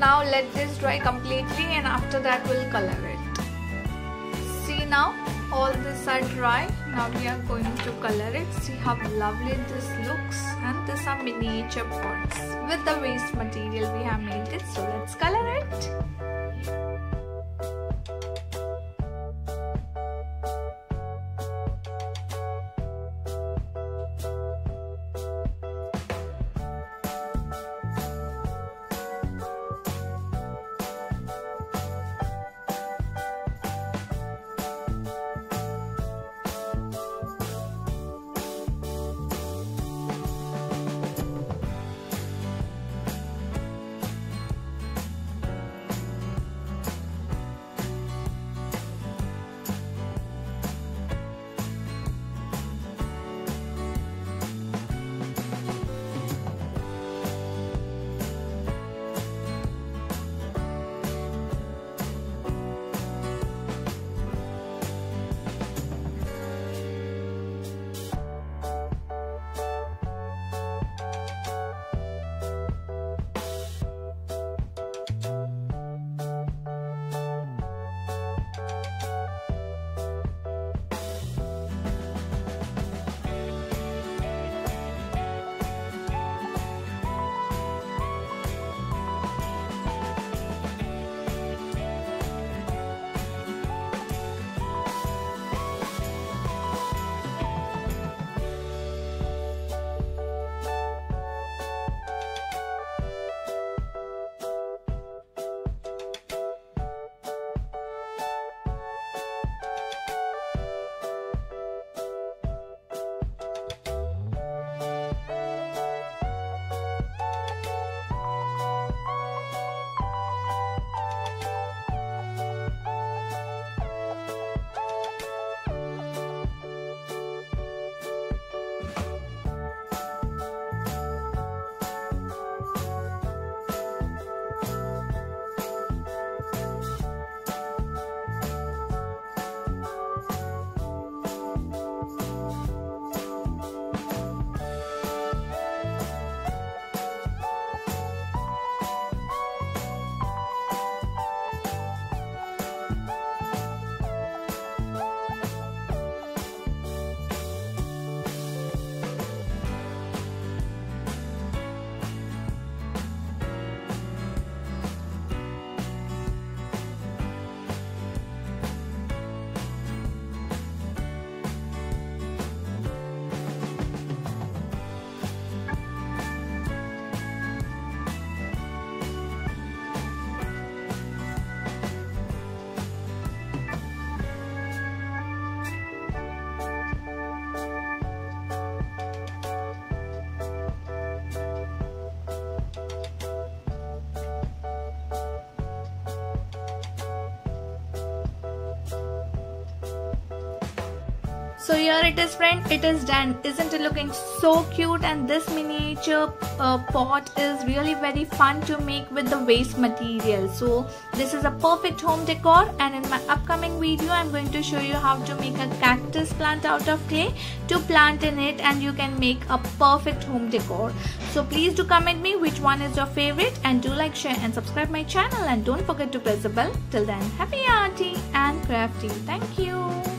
now let this dry completely, and after that we'll color it. See, now all these are dry. Now we are going to color it. See how lovely this looks, and these are miniature pots with the waste material we have made it. So let's color it. So here it is, friend, it is done. Isn't it looking so cute? And this miniature pot is really very fun to make with the waste material. So this is a perfect home decor, and in my upcoming video I'm going to show you how to make a cactus plant out of clay to plant in it, and you can make a perfect home decor. So please do comment me which one is your favorite, and do like, share and subscribe my channel, and don't forget to press the bell. Till then, happy arty and crafty. Thank you.